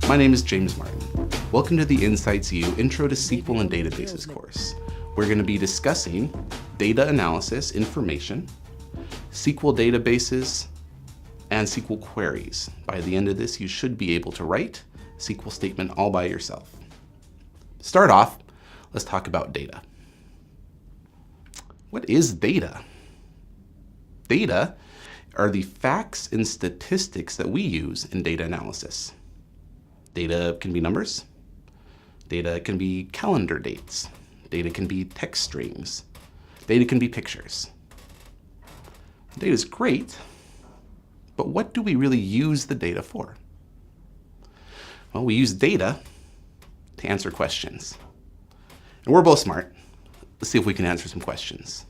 My name is James Martin. Welcome to the Insights U Intro to SQL and Databases course. We're going to be discussing data analysis, information, SQL databases, and SQL queries. By the end of this, you should be able to write a SQL statement all by yourself. To start off, let's talk about data. What is data? Data are the facts and statistics that we use in data analysis. Data can be numbers. Data can be calendar dates. Data can be text strings. Data can be pictures. Data is great, but what do we really use the data for? Well, we use data to answer questions. And we're both smart. Let's see if we can answer some questions.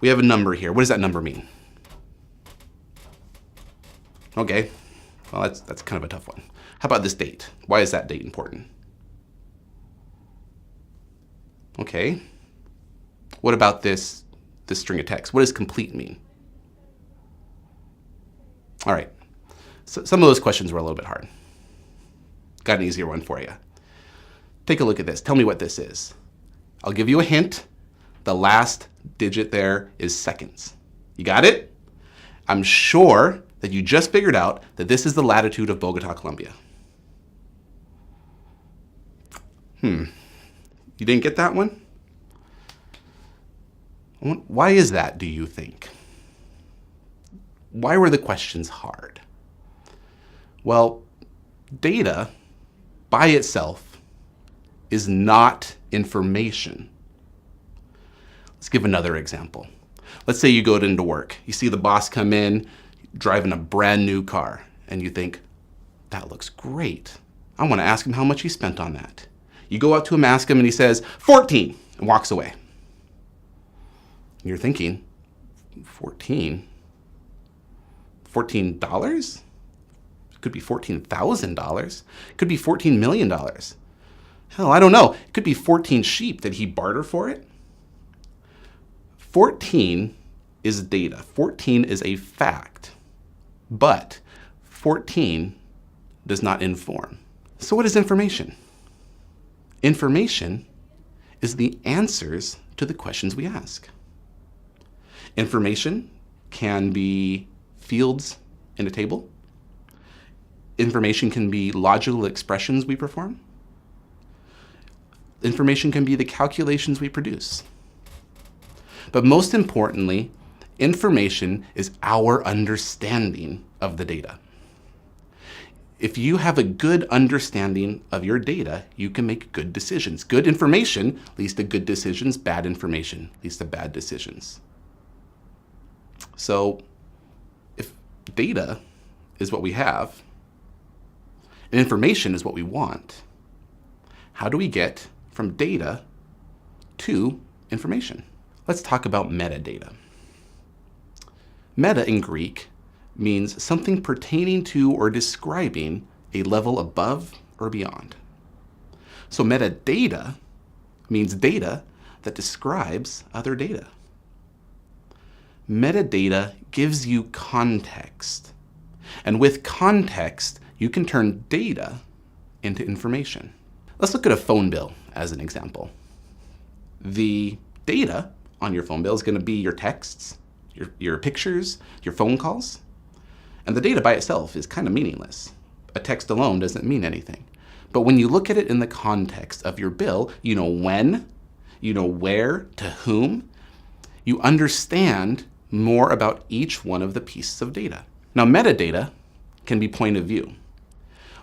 We have a number here. What does that number mean? Okay, well, that's kind of a tough one. How about this date? Why is that date important? Okay, what about this string of text? What does complete mean? All right, so some of those questions were a little bit hard. Got an easier one for you. Take a look at this. Tell me what this is. I'll give you a hint. The last digit there is seconds. You got it? I'm sure that you just figured out that this is the latitude of Bogota, Colombia. You didn't get that one? Why is that, do you think? Why were the questions hard? Well, data by itself is not information. Let's give another example. Let's say you go into work. You see the boss come in, driving a brand new car, and you think, that looks great. I want to ask him how much he spent on that. You go up to him, ask him, and he says, 14, and walks away. And you're thinking, 14? $14? It could be $14,000. It could be $14 million. Hell, I don't know. It could be 14 sheep. Did he barter for it? 14 is data. 14 is a fact. But 14 does not inform. So what is information? Information is the answers to the questions we ask. Information can be fields in a table. Information can be logical expressions we perform. Information can be the calculations we produce. But most importantly, information is our understanding of the data. If you have a good understanding of your data, you can make good decisions. Good information leads to good decisions. Bad information leads to bad decisions. So if data is what we have and information is what we want, how do we get from data to information? Let's talk about metadata. Meta in Greek means something pertaining to or describing a level above or beyond. So metadata means data that describes other data. Metadata gives you context. And with context, you can turn data into information. Let's look at a phone bill as an example. The data on your phone bill is going to be your texts, your pictures, your phone calls. And the data by itself is kind of meaningless. A text alone doesn't mean anything. But when you look at it in the context of your bill, you know when, you know where, to whom, you understand more about each one of the pieces of data. Now, metadata can be point of view.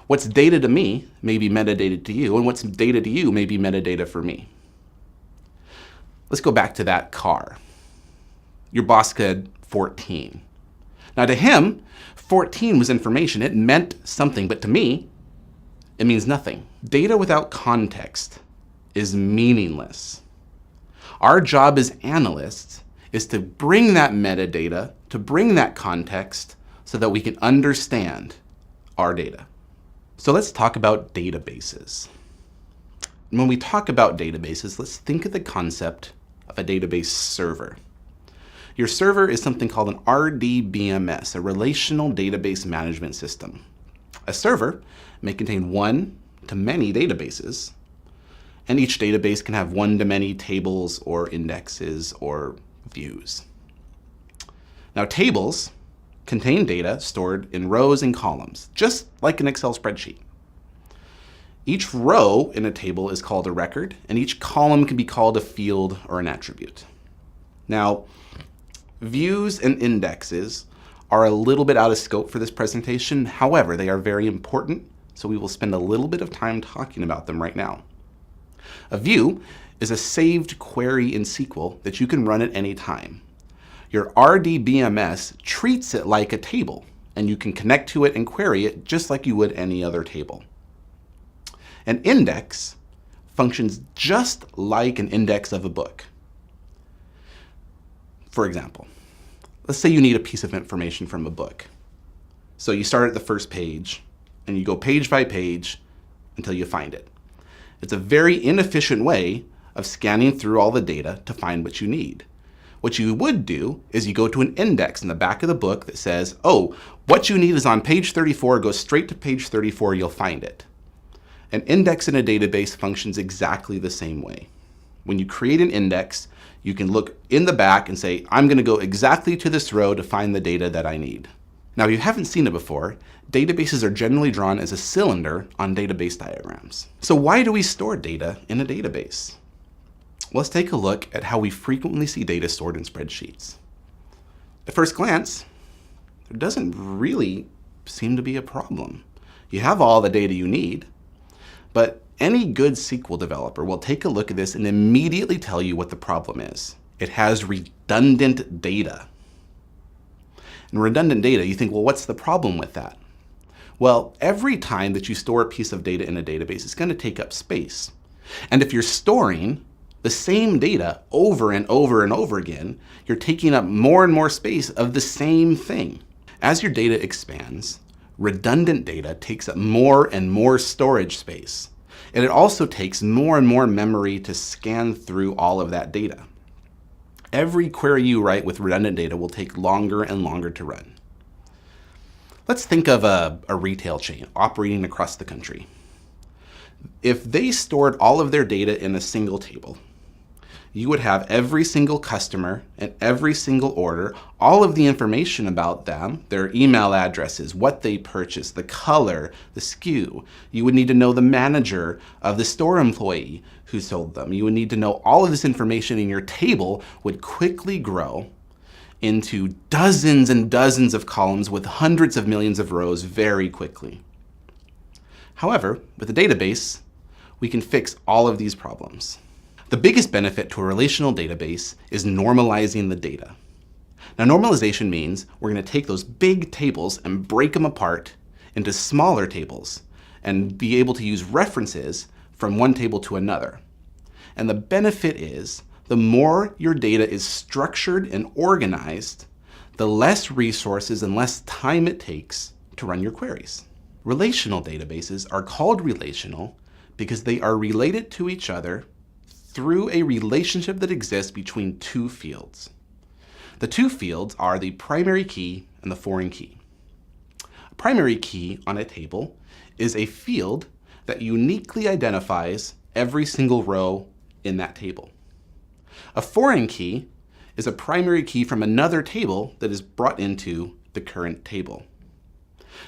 What's data to me may be metadata to you, and what's data to you may be metadata for me. Let's go back to that car. Your boss said 14. Now to him, 14 was information. It meant something, but to me, it means nothing. Data without context is meaningless. Our job as analysts is to bring that metadata, to bring that context, so that we can understand our data. So let's talk about databases. When we talk about databases, let's think of the concept of a database server. Your server is something called an RDBMS, a relational database management system. A server may contain one to many databases, and each database can have one to many tables or indexes or views. Now, tables contain data stored in rows and columns, just like an Excel spreadsheet. Each row in a table is called a record, and each column can be called a field or an attribute. Now, views and indexes are a little bit out of scope for this presentation. However, they are very important, so we will spend a little bit of time talking about them right now. A view is a saved query in SQL that you can run at any time. Your RDBMS treats it like a table, and you can connect to it and query it just like you would any other table. An index functions just like an index of a book. For example, let's say you need a piece of information from a book. So you start at the first page, and you go page by page until you find it. It's a very inefficient way of scanning through all the data to find what you need. What you would do is you go to an index in the back of the book that says, oh, what you need is on page 34, go straight to page 34, you'll find it. An index in a database functions exactly the same way. When you create an index, you can look in the back and say, I'm going to go exactly to this row to find the data that I need. Now, if you haven't seen it before, databases are generally drawn as a cylinder on database diagrams. So why do we store data in a database? Let's take a look at how we frequently see data stored in spreadsheets. At first glance, there doesn't really seem to be a problem. You have all the data you need, but any good SQL developer will take a look at this and immediately tell you what the problem is. It has redundant data. And redundant data, you think, well, what's the problem with that? Well, every time that you store a piece of data in a database, it's going to take up space. And if you're storing the same data over and over and over again, you're taking up more and more space of the same thing. As your data expands, redundant data takes up more and more storage space. And it also takes more and more memory to scan through all of that data. Every query you write with redundant data will take longer and longer to run. Let's think of a retail chain operating across the country. If they stored all of their data in a single table, you would have every single customer and every single order, all of the information about them, their email addresses, what they purchased, the color, the SKU. You would need to know the manager of the store employee who sold them. You would need to know all of this information, and your table would quickly grow into dozens and dozens of columns with hundreds of millions of rows very quickly. However, with a database, we can fix all of these problems. The biggest benefit to a relational database is normalizing the data. Now, normalization means we're going to take those big tables and break them apart into smaller tables and be able to use references from one table to another. And the benefit is the more your data is structured and organized, the less resources and less time it takes to run your queries. Relational databases are called relational because they are related to each other through a relationship that exists between two fields. The two fields are the primary key and the foreign key. A primary key on a table is a field that uniquely identifies every single row in that table. A foreign key is a primary key from another table that is brought into the current table.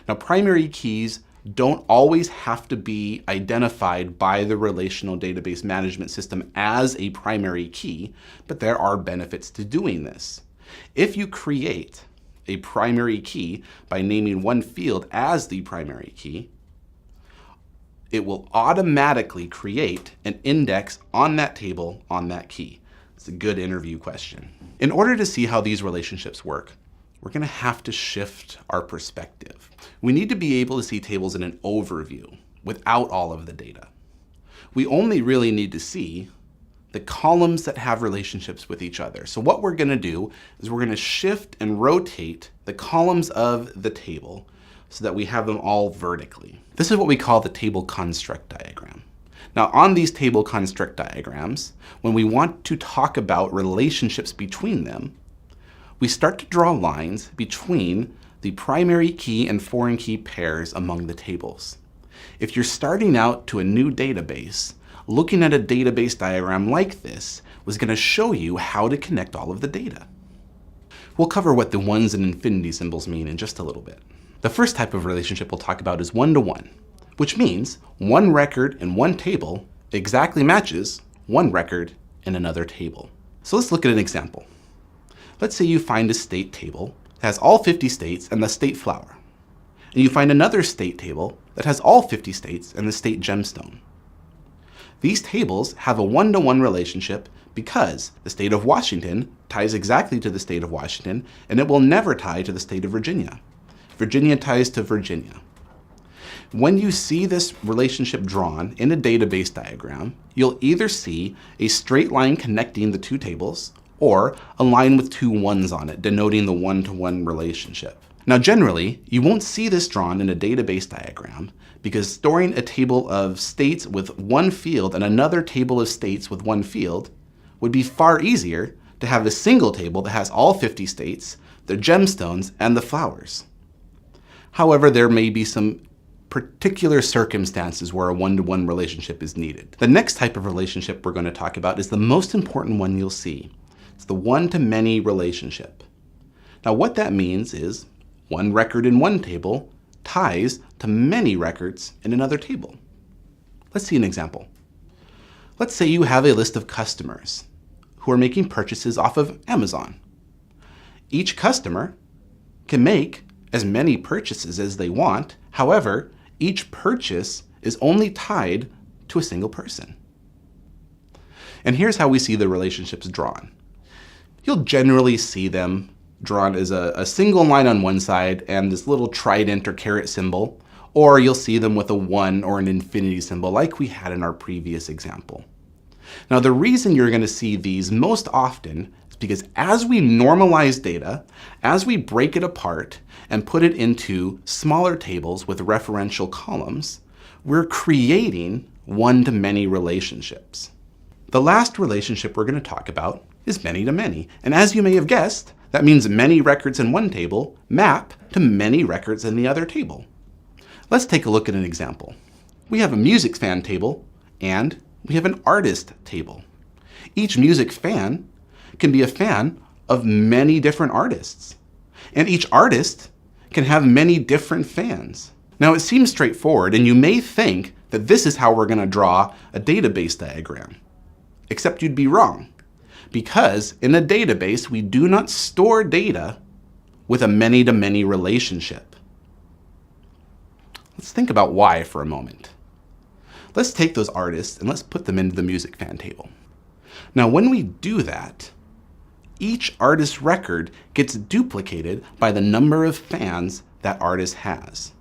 Now, primary keys don't always have to be identified by the relational database management system as a primary key, but there are benefits to doing this. If you create a primary key by naming one field as the primary key, it will automatically create an index on that table on that key. It's a good interview question. In order to see how these relationships work, we're going to have to shift our perspective. We need to be able to see tables in an overview without all of the data. We only really need to see the columns that have relationships with each other. So what we're going to do is we're going to shift and rotate the columns of the table so that we have them all vertically. This is what we call the table construct diagram. Now, on these table construct diagrams, when we want to talk about relationships between them, we start to draw lines between the primary key and foreign key pairs among the tables. If you're starting out to a new database, looking at a database diagram like this was going to show you how to connect all of the data. We'll cover what the ones and infinity symbols mean in just a little bit. The first type of relationship we'll talk about is one-to-one, which means one record in one table exactly matches one record in another table. So let's look at an example. Let's say you find a state table that has all 50 states and the state flower. And you find another state table that has all 50 states and the state gemstone. These tables have a one-to-one relationship because the state of Washington ties exactly to the state of Washington, and it will never tie to the state of Virginia. Virginia ties to Virginia. When you see this relationship drawn in a database diagram, you'll either see a straight line connecting the two tables or a line with two ones on it, denoting the one-to-one relationship. Now, generally, you won't see this drawn in a database diagram because storing a table of states with one field and another table of states with one field would be far easier to have a single table that has all 50 states, the gemstones, and the flowers. However, there may be some particular circumstances where a one-to-one relationship is needed. The next type of relationship we're going to talk about is the most important one you'll see. It's the one-to-many relationship. Now, what that means is one record in one table ties to many records in another table. Let's see an example. Let's say you have a list of customers who are making purchases off of Amazon. Each customer can make as many purchases as they want. However, each purchase is only tied to a single person. And here's how we see the relationships drawn. You'll generally see them drawn as a single line on one side and this little trident or caret symbol, or you'll see them with a 1 or an infinity symbol like we had in our previous example. Now, the reason you're going to see these most often is because as we normalize data, as we break it apart and put it into smaller tables with referential columns, we're creating one-to-many relationships. The last relationship we're going to talk about is many-to-many. And as you may have guessed, that means many records in one table map to many records in the other table. Let's take a look at an example. We have a music fan table and we have an artist table. Each music fan can be a fan of many different artists, and each artist can have many different fans. Now, it seems straightforward, and you may think that this is how we're going to draw a database diagram, except you'd be wrong, because in a database, we do not store data with a many-to-many relationship. Let's think about why for a moment. Let's take those artists and let's put them into the music fan table. Now, when we do that, each artist record gets duplicated by the number of fans that artist has.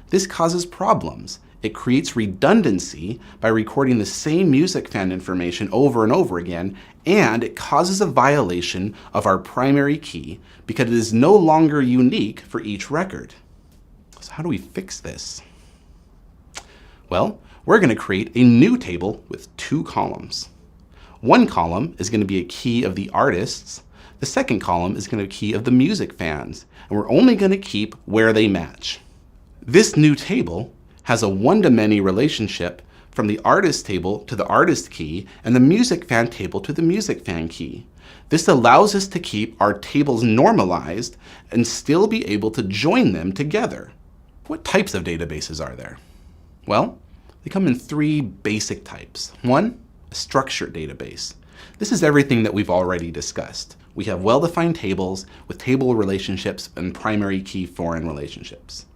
This causes problems. It creates redundancy by recording the same music fan information over and over again, and it causes a violation of our primary key because it is no longer unique for each record. So how do we fix this? Well, we're going to create a new table with two columns. One column is going to be a key of the artists. The second column is going to be a key of the music fans, and we're only going to keep where they match. This new table has a one-to-many relationship from the artist table to the artist key and the music fan table to the music fan key. This allows us to keep our tables normalized and still be able to join them together. What types of databases are there? Well, they come in three basic types. One, a structured database. This is everything that we've already discussed. We have well-defined tables with table relationships and primary key foreign relationships.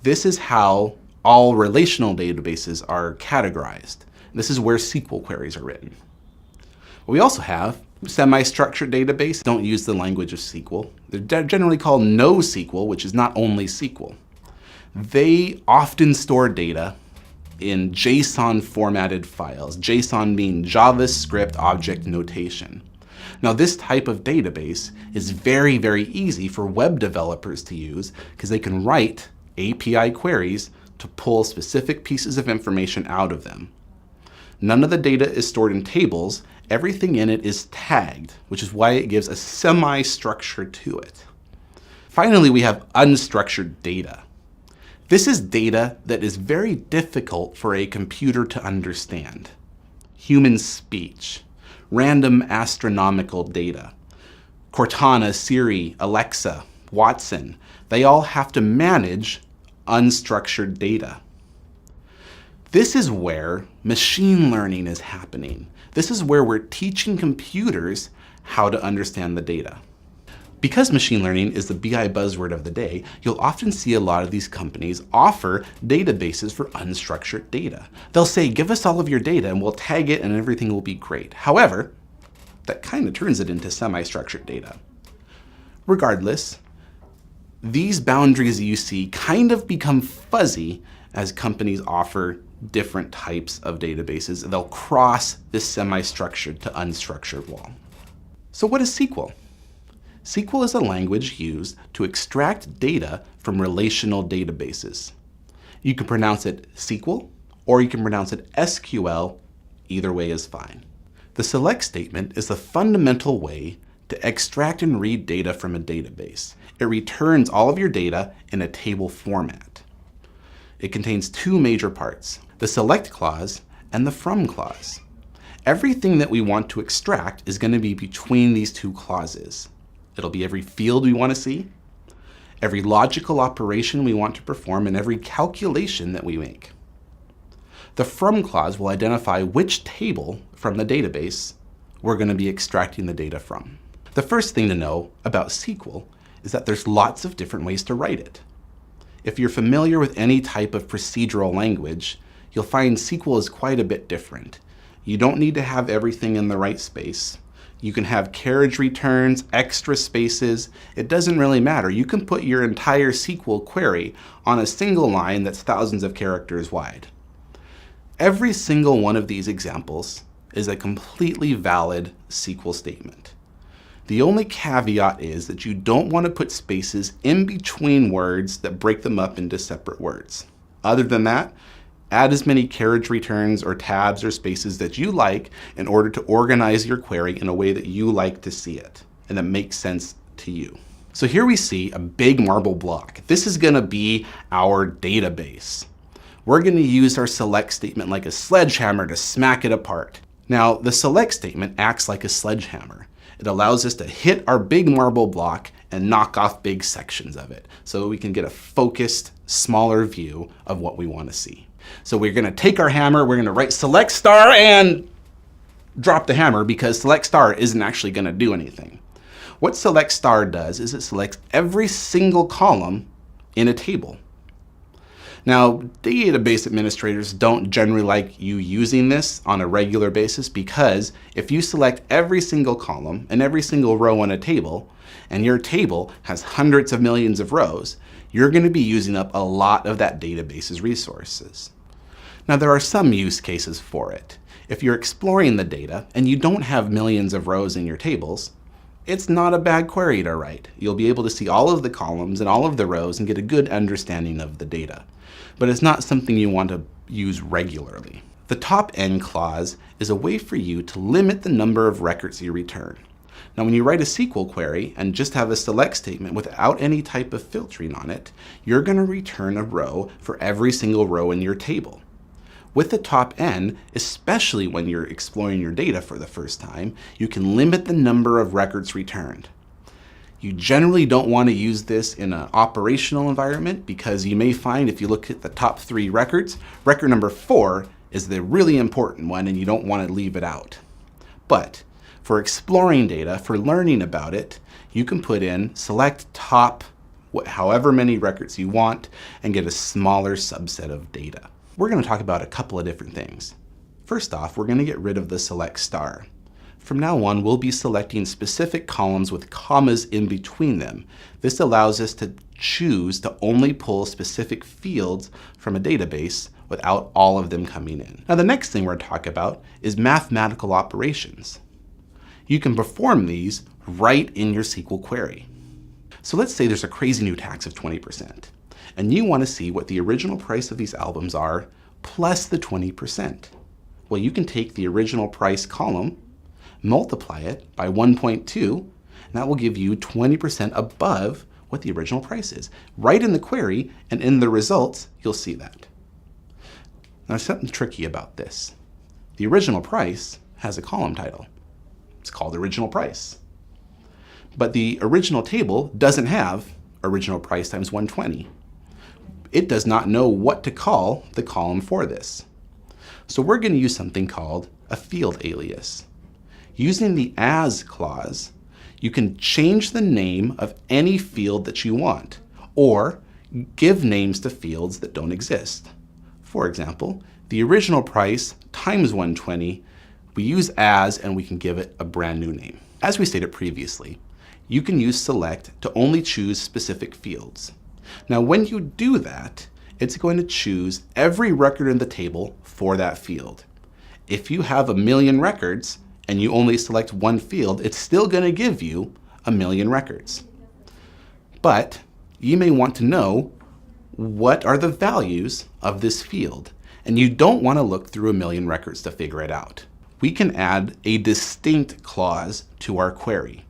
This is how all relational databases are categorized. This is where SQL queries are written. We also have semi-structured database. Don't use the language of SQL. They're generally called NoSQL, which is not only SQL. They often store data in JSON formatted files, JSON being JavaScript object notation. Now, this type of database is very, very easy for web developers to use because they can write API queries to pull specific pieces of information out of them. None of the data is stored in tables. Everything in it is tagged, which is why it gives a semi-structure to it. Finally, we have unstructured data. This is data that is very difficult for a computer to understand. Human speech, random astronomical data. Cortana, Siri, Alexa, Watson, they all have to manage unstructured data. This is where machine learning is happening. This is where we're teaching computers how to understand the data. Because machine learning is the BI buzzword of the day, you'll often see a lot of these companies offer databases for unstructured data. They'll say, give us all of your data and we'll tag it and everything will be great. However, that kind of turns it into semi-structured data. Regardless, these boundaries you see kind of become fuzzy as companies offer different types of databases. They'll cross this semi-structured to unstructured wall. So what is SQL? SQL is a language used to extract data from relational databases. You can pronounce it SQL or you can pronounce it SQL. Either way is fine. The select statement is the fundamental way to extract and read data from a database. It returns all of your data in a table format. It contains two major parts, the select clause and the from clause. Everything that we want to extract is going to be between these two clauses. It'll be every field we want to see, every logical operation we want to perform, and every calculation that we make. The from clause will identify which table from the database we're going to be extracting the data from. The first thing to know about SQL is that there's lots of different ways to write it. If you're familiar with any type of procedural language, you'll find SQL is quite a bit different. You don't need to have everything in the right space. You can have carriage returns, extra spaces. It doesn't really matter. You can put your entire SQL query on a single line that's thousands of characters wide. Every single one of these examples is a completely valid SQL statement. The only caveat is that you don't want to put spaces in between words that break them up into separate words. Other than that, add as many carriage returns or tabs or spaces that you like in order to organize your query in a way that you like to see it and that makes sense to you. So here we see a big marble block. This is going to be our database. We're going to use our select statement like a sledgehammer to smack it apart. Now, the select statement acts like a sledgehammer. It allows us to hit our big marble block and knock off big sections of it so we can get a focused, smaller view of what we want to see. So we're going to take our hammer, we're going to write select star and drop the hammer because select star isn't actually going to do anything. What select star does is it selects every single column in a table. Now, database administrators don't generally like you using this on a regular basis because if you select every single column and every single row on a table, and your table has hundreds of millions of rows, you're going to be using up a lot of that database's resources. Now, there are some use cases for it. If you're exploring the data and you don't have millions of rows in your tables, it's not a bad query to write. You'll be able to see all of the columns and all of the rows and get a good understanding of the data. But it's not something you want to use regularly. The top end clause is a way for you to limit the number of records you return. Now, when you write a SQL query and just have a select statement without any type of filtering on it, you're going to return a row for every single row in your table. With the top end, especially when you're exploring your data for the first time, you can limit the number of records returned. You generally don't want to use this in an operational environment because you may find if you look at the top 3 records, record number 4 is the really important one and you don't want to leave it out. But for exploring data, for learning about it, you can put in select top however many records you want and get a smaller subset of data. We're going to talk about a couple of different things. First off, we're going to get rid of the select star. From now on, we'll be selecting specific columns with commas in between them. This allows us to choose to only pull specific fields from a database without all of them coming in. Now, the next thing we're going to talk about is mathematical operations. You can perform these right in your SQL query. So let's say there's a crazy new tax of 20%, and you want to see what the original price of these albums are plus the 20%. Well, you can take the original price column, multiply it by 1.2, and that will give you 20% above what the original price is. Right in the query and in the results, you'll see that. Now, there's something tricky about this. The original price has a column title. It's called original price. But the original table doesn't have original price times 120. It does not know what to call the column for this. So we're going to use something called a field alias. Using the as clause, you can change the name of any field that you want, or give names to fields that don't exist. For example, the original price times 120, we use as and we can give it a brand new name. As we stated previously, you can use select to only choose specific fields. Now when you do that, it's going to choose every record in the table for that field. If you have 1,000,000 records and you only select one field, it's still going to give you 1,000,000 records. But you may want to know what are the values of this field, and you don't want to look through 1,000,000 records to figure it out. We can add a distinct clause to our query.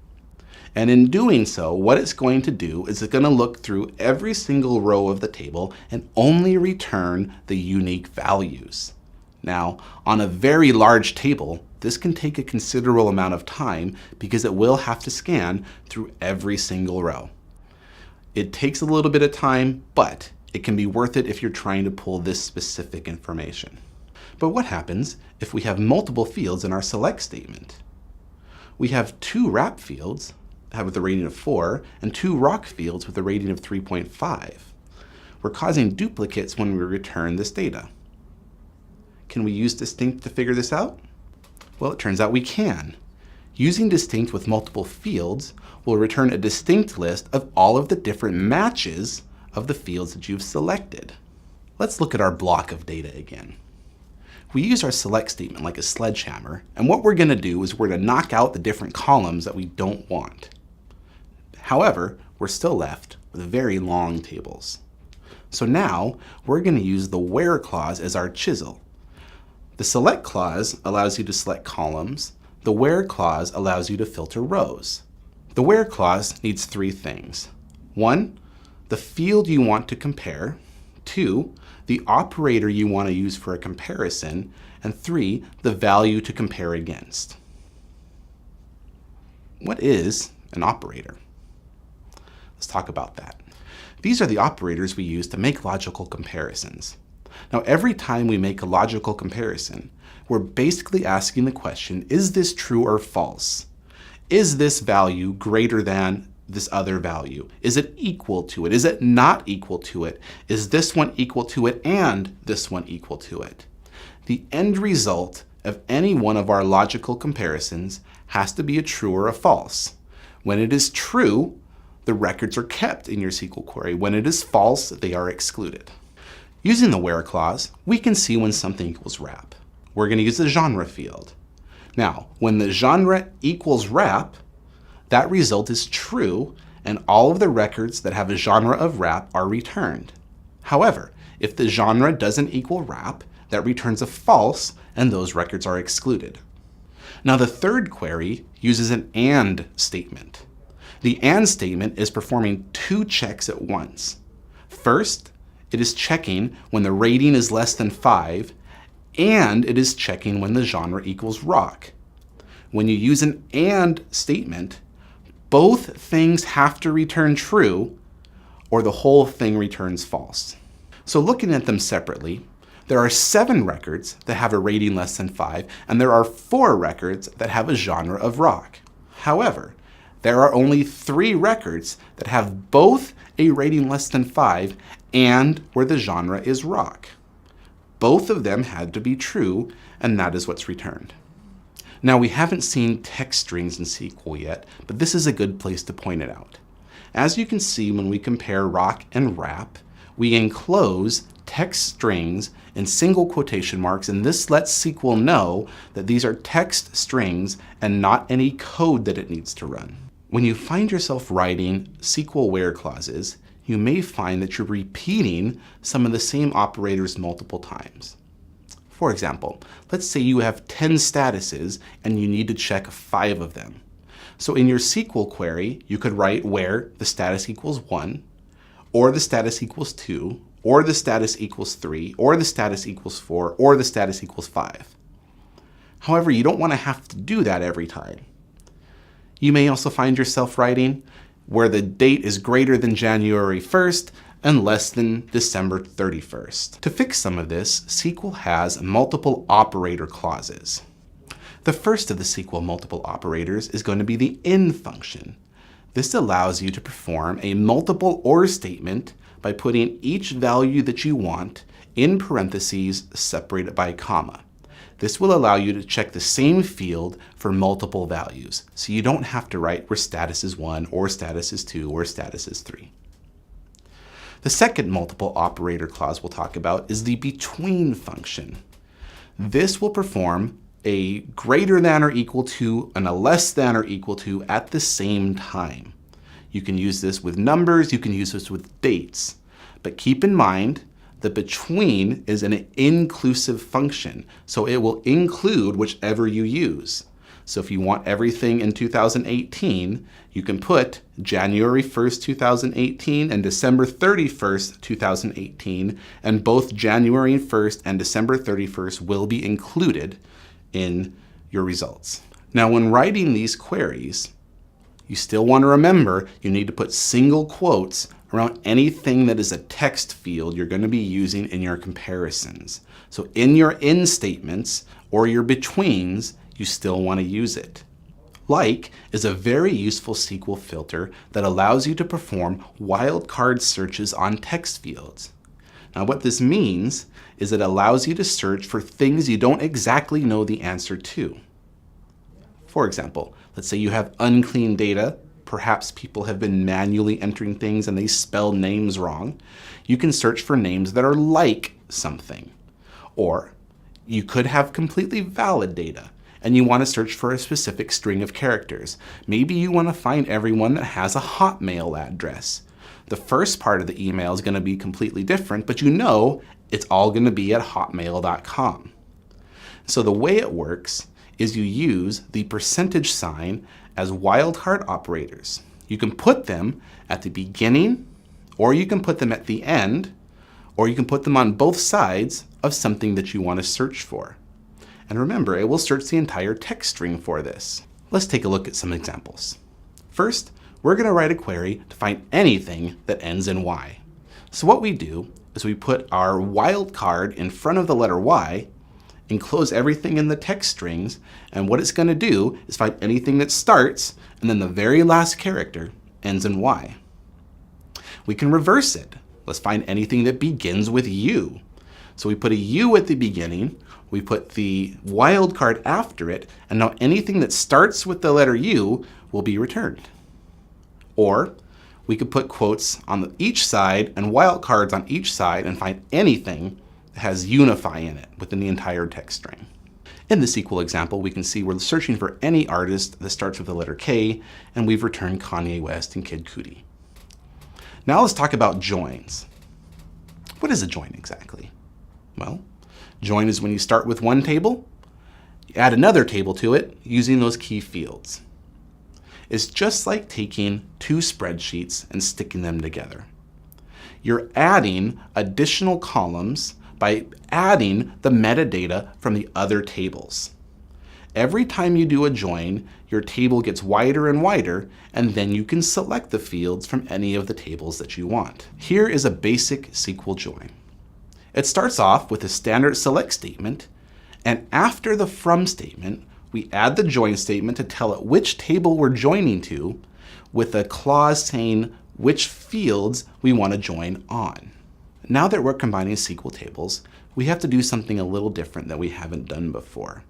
And in doing so, what it's going to do is it's going to look through every single row of the table and only return the unique values. Now, on a very large table, this can take a considerable amount of time because it will have to scan through every single row. It takes a little bit of time, but it can be worth it if you're trying to pull this specific information. But what happens if we have multiple fields in our select statement? We have 2 wrap fields with a rating of 4 and 2 rock fields with a rating of 3.5. We're causing duplicates when we return this data. Can we use distinct to figure this out? Well, it turns out we can. Using distinct with multiple fields will return a distinct list of all of the different matches of the fields that you've selected. Let's look at our block of data again. We use our select statement like a sledgehammer, and what we're going to do is we're going to knock out the different columns that we don't want. However, we're still left with very long tables. So now we're going to use the where clause as our chisel. The select clause allows you to select columns. The where clause allows you to filter rows. The where clause needs 3 things. 1, the field you want to compare. 2, the operator you want to use for a comparison. And 3, the value to compare against. What is an operator? Let's talk about that. These are the operators we use to make logical comparisons. Now, every time we make a logical comparison, we're basically asking the question, is this true or false? Is this value greater than this other value? Is it equal to it? Is it not equal to it? Is this one equal to it and this one equal to it? The end result of any one of our logical comparisons has to be a true or a false. When it is true, the records are kept in your SQL query. When it is false, they are excluded. Using the where clause, we can see when something equals wrap. We're going to use the genre field. Now, when the genre equals wrap, that result is true, and all of the records that have a genre of wrap are returned. However, if the genre doesn't equal wrap, that returns a false, and those records are excluded. Now, the third query uses an AND statement. The AND statement is performing 2 checks at once. First, it is checking when the rating is less than 5, and it is checking when the genre equals rock. When you use an AND statement, both things have to return true, or the whole thing returns false. So looking at them separately, there are 7 records that have a rating less than 5, and there are 4 records that have a genre of rock. However, there are only 3 records that have both a rating less than 5 and where the genre is rock. Both of them had to be true, and that is what's returned. Now, we haven't seen text strings in SQL yet, but this is a good place to point it out. As you can see, when we compare rock and wrap, we enclose text strings in single quotation marks, and this lets SQL know that these are text strings and not any code that it needs to run. When you find yourself writing SQL where clauses, you may find that you're repeating some of the same operators multiple times. For example, let's say you have 10 statuses and you need to check 5 of them. So in your SQL query, you could write where the status equals 1, or the status equals 2, or the status equals 3, or the status equals 4, or the status equals 5. However, you don't want to have to do that every time. You may also find yourself writing where the date is greater than January 1st and less than December 31st. To fix some of this, SQL has multiple operator clauses. The first of the SQL multiple operators is going to be the in function. This allows you to perform a multiple OR statement by putting each value that you want in parentheses separated by a comma. This will allow you to check the same field for multiple values, so you don't have to write where status is 1 or status is 2 or status is 3. The second multiple operator clause we'll talk about is the between function. This will perform a greater than or equal to and a less than or equal to at the same time. You can use this with numbers, you can use this with dates, but keep in mind the between is an inclusive function, so it will include whichever you use. So if you want everything in 2018, you can put January 1st, 2018 and December 31st, 2018, and both January 1st and December 31st will be included in your results. Now, when writing these queries, you still want to remember you need to put single quotes around anything that is a text field you're going to be using in your comparisons. So in your in statements or your betweens, you still want to use it. Like is a very useful SQL filter that allows you to perform wildcard searches on text fields. Now what this means is it allows you to search for things you don't exactly know the answer to. For example, let's say you have unclean data. Perhaps people have been manually entering things and they spell names wrong. You can search for names that are like something. Or you could have completely valid data and you want to search for a specific string of characters. Maybe you want to find everyone that has a Hotmail address. The first part of the email is going to be completely different, but you know it's all going to be at hotmail.com. So the way it works is you use the percentage sign as wildcard operators. You can put them at the beginning, or you can put them at the end, or you can put them on both sides of something that you want to search for. And remember, it will search the entire text string for this. Let's take a look at some examples. First, we're going to write a query to find anything that ends in Y. So what we do is we put our wildcard in front of the letter Y, enclose everything in the text strings, and what it's going to do is find anything that starts and then the very last character ends in Y. We can reverse it. Let's find anything that begins with U. So we put a U at the beginning, we put the wildcard after it, and now anything that starts with the letter U will be returned. Or we could put quotes on each side and wildcards on each side and find anything that has unify in it within the entire text string. In the SQL example, we can see we're searching for any artist that starts with the letter K, and we've returned Kanye West and Kid Cudi. Now let's talk about joins. What is a join exactly? Well, join is when you start with one table, you add another table to it using those key fields. It's just like taking two spreadsheets and sticking them together. You're adding additional columns by adding the metadata from the other tables. Every time you do a join, your table gets wider and wider, and then you can select the fields from any of the tables that you want. Here is a basic SQL join. It starts off with a standard select statement, and after the from statement, we add the join statement to tell it which table we're joining to, with a clause saying which fields we want to join on. Now that we're combining SQL tables, we have to do something a little different that we haven't done before.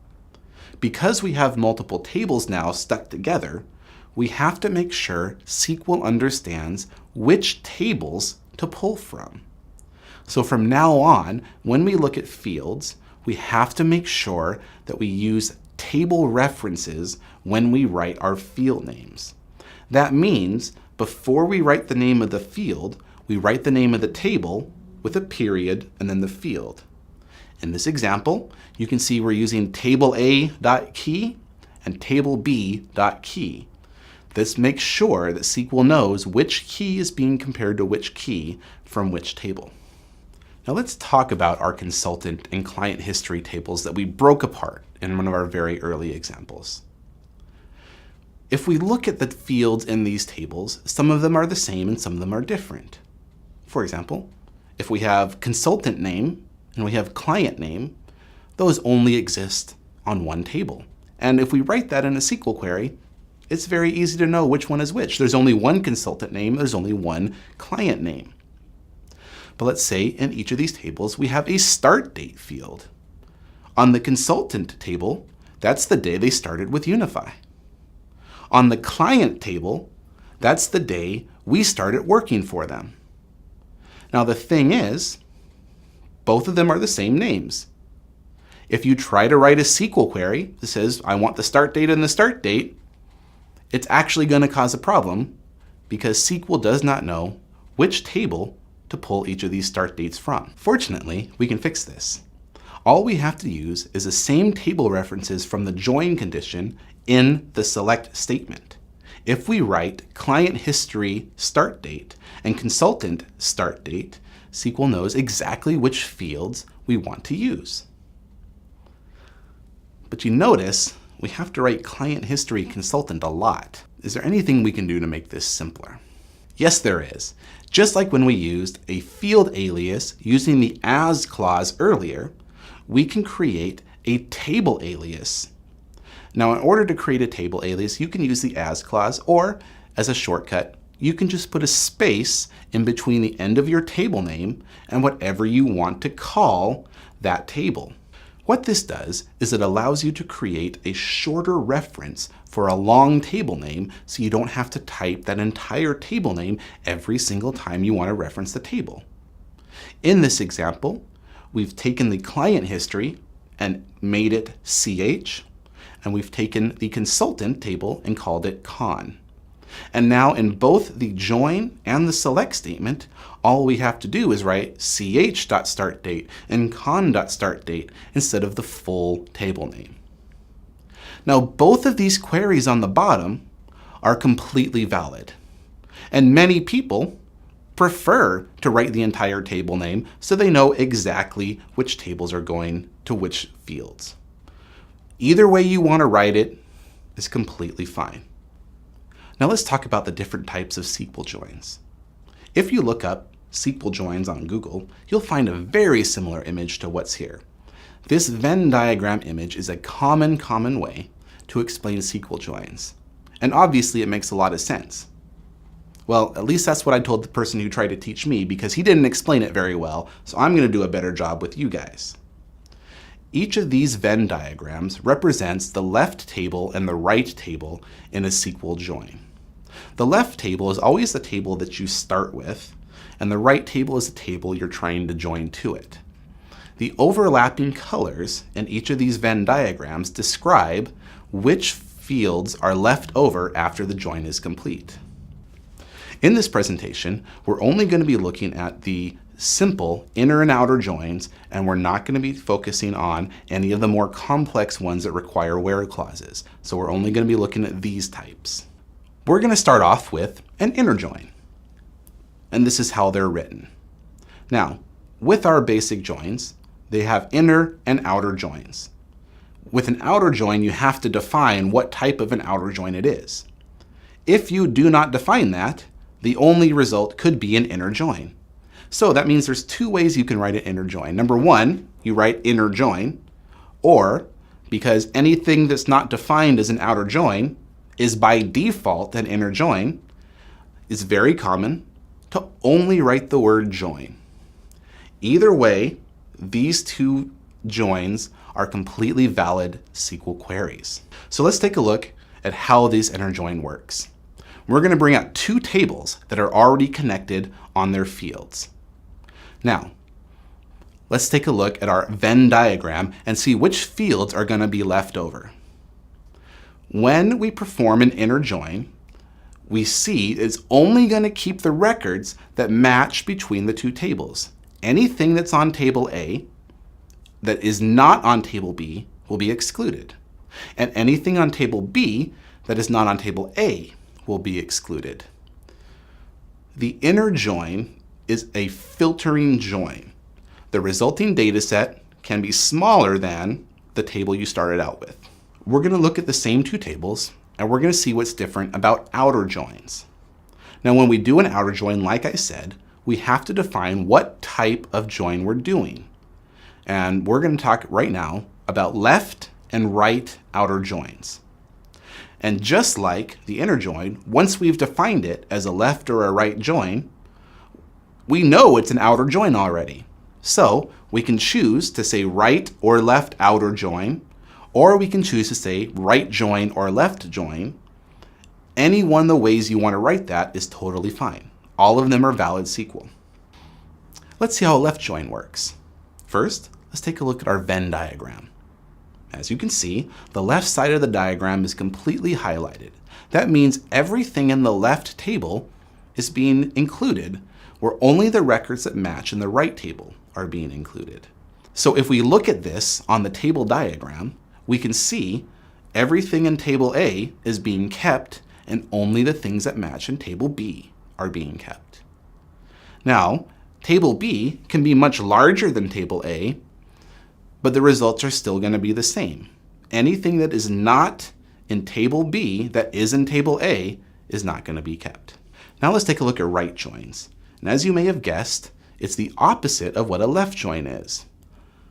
Because we have multiple tables now stuck together, we have to make sure SQL understands which tables to pull from. So from now on, when we look at fields, we have to make sure that we use table references when we write our field names. That means before we write the name of the field, we write the name of the table with a period and then the field. In this example, you can see we're using table A.key and table B.key. This makes sure that SQL knows which key is being compared to which key from which table. Now let's talk about our consultant and client history tables that we broke apart in one of our very early examples. If we look at the fields in these tables, some of them are the same and some of them are different. For example, if we have consultant name and we have client name, those only exist on one table. And if we write that in a SQL query, it's very easy to know which one is which. There's only one consultant name, there's only one client name. But let's say in each of these tables, we have a start date field. On the consultant table, that's the day they started with Unify. On the client table, that's the day we started working for them. Now the thing is, both of them are the same names. If you try to write a SQL query that says, I want the start date and the start date, it's actually going to cause a problem because SQL does not know which table to pull each of these start dates from. Fortunately, we can fix this. All we have to use is the same table references from the join condition in the select statement. If we write client history start date and consultant start date, SQL knows exactly which fields we want to use. But you notice we have to write client history consultant a lot. Is there anything we can do to make this simpler? Yes, there is. Just like when we used a field alias using the as clause earlier, we can create a table alias. Now, in order to create a table alias, you can use the as clause, or as a shortcut, you can just put a space in between the end of your table name and whatever you want to call that table. What this does is it allows you to create a shorter reference for a long table name so you don't have to type that entire table name every single time you want to reference the table. In this example, we've taken the client history and made it CH, and we've taken the consultant table and called it con. And now in both the join and the select statement, all we have to do is write ch.startDate and con.startDate instead of the full table name. Now both of these queries on the bottom are completely valid. And many people prefer to write the entire table name so they know exactly which tables are going to which fields. Either way you want to write it is completely fine. Now let's talk about the different types of SQL joins. If you look up SQL joins on Google, you'll find a very similar image to what's here. This Venn diagram image is a common way to explain SQL joins. And obviously it makes a lot of sense. Well, at least that's what I told the person who tried to teach me because he didn't explain it very well, so I'm going to do a better job with you guys. Each of these Venn diagrams represents the left table and the right table in a SQL join. The left table is always the table that you start with, and the right table is the table you're trying to join to it. The overlapping colors in each of these Venn diagrams describe which fields are left over after the join is complete. In this presentation, we're only going to be looking at the simple inner and outer joins, and we're not going to be focusing on any of the more complex ones that require where clauses. So we're only going to be looking at these types. We're going to start off with an inner join, and this is how they're written. Now, with our basic joins, they have inner and outer joins. With an outer join, you have to define what type of an outer join it is. If you do not define that, the only result could be an inner join. So that means there's two ways you can write an inner join. Number one, you write inner join, or because anything that's not defined as an outer join is by default an inner join, it's very common to only write the word join. Either way, these two joins are completely valid SQL queries. So let's take a look at how this inner join works. We're going to bring out two tables that are already connected on their fields. Now, let's take a look at our Venn diagram and see which fields are going to be left over. When we perform an inner join, we see it's only going to keep the records that match between the two tables. Anything that's on table A that is not on table B will be excluded. And anything on table B that is not on table A will be excluded. The inner join is a filtering join. The resulting data set can be smaller than the table you started out with. We're going to look at the same two tables, and we're going to see what's different about outer joins. Now, when we do an outer join, like I said, we have to define what type of join we're doing. And we're going to talk right now about left and right outer joins. And just like the inner join, once we've defined it as a left or a right join, we know it's an outer join already. So we can choose to say right or left outer join, or we can choose to say right join or left join. Any one of the ways you want to write that is totally fine. All of them are valid SQL. Let's see how a left join works. First, let's take a look at our Venn diagram. As you can see, the left side of the diagram is completely highlighted. That means everything in the left table is being included, where only the records that match in the right table are being included. So if we look at this on the table diagram, we can see everything in table A is being kept and only the things that match in table B are being kept. Now, table B can be much larger than table A, but the results are still going to be the same. Anything that is not in table B that is in table A is not going to be kept. Now let's take a look at right joins. And as you may have guessed, it's the opposite of what a left join is.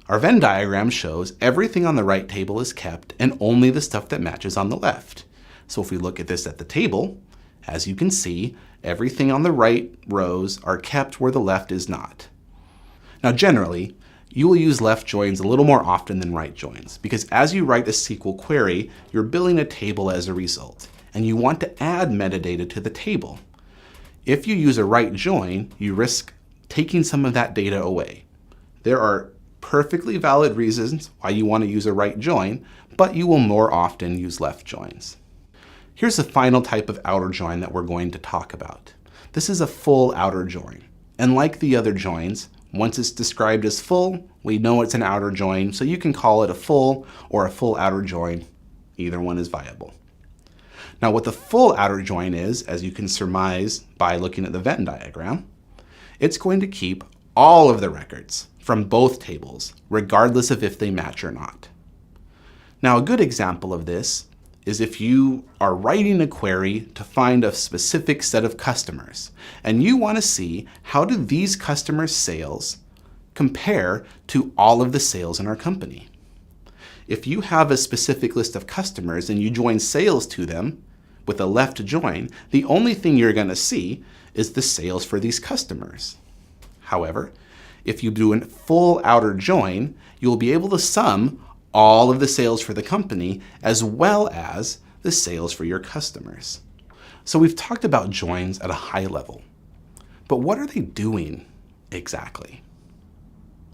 Our Venn diagram shows everything on the right table is kept and only the stuff that matches on the left. So if we look at this at the table, as you can see, everything on the right rows are kept where the left is not. Now generally, you will use left joins a little more often than right joins because as you write a SQL query, you're building a table as a result, and you want to add metadata to the table. If you use a right join, you risk taking some of that data away. There are perfectly valid reasons why you want to use a right join, but you will more often use left joins. Here's the final type of outer join that we're going to talk about. This is a full outer join. And like the other joins, once it's described as full, we know it's an outer join, so you can call it a full or a full outer join. Either one is viable. Now what the full outer join is, as you can surmise by looking at the Venn diagram, it's going to keep all of the records from both tables, regardless of if they match or not. Now a good example of this is if you are writing a query to find a specific set of customers, and you want to see how do these customers' sales compare to all of the sales in our company. If you have a specific list of customers and you join sales to them with a left join, the only thing you're going to see is the sales for these customers. However, if you do a full outer join, you'll be able to sum all of the sales for the company as well as the sales for your customers. So we've talked about joins at a high level, but what are they doing exactly?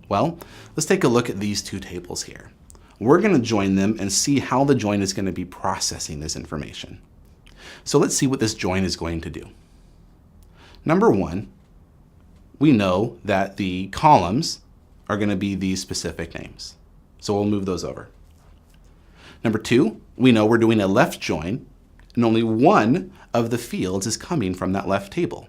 Well, let's take a look at these two tables here. We're going to join them and see how the join is going to be processing this information. So let's see what this join is going to do. Number one, we know that the columns are going to be these specific names. So we'll move those over. Number two, we know we're doing a left join, and only one of the fields is coming from that left table.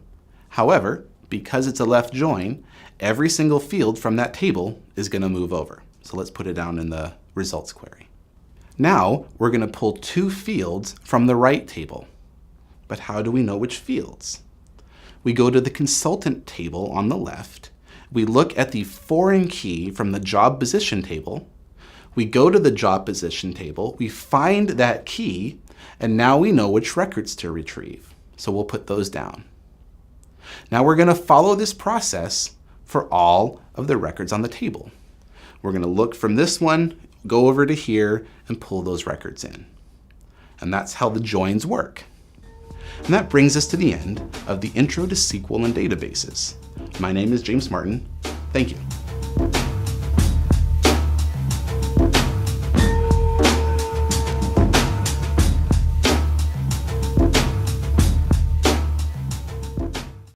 However, because it's a left join, every single field from that table is going to move over. So let's put it down in the results query. Now we're going to pull two fields from the right table. But how do we know which fields? We go to the consultant table on the left. We look at the foreign key from the job position table. We go to the job position table, we find that key, and now we know which records to retrieve. So we'll put those down. Now we're going to follow this process for all of the records on the table. We're going to look from this one, go over to here, and pull those records in. And that's how the joins work. And that brings us to the end of the Intro to SQL and Databases. My name is James Martin. Thank you.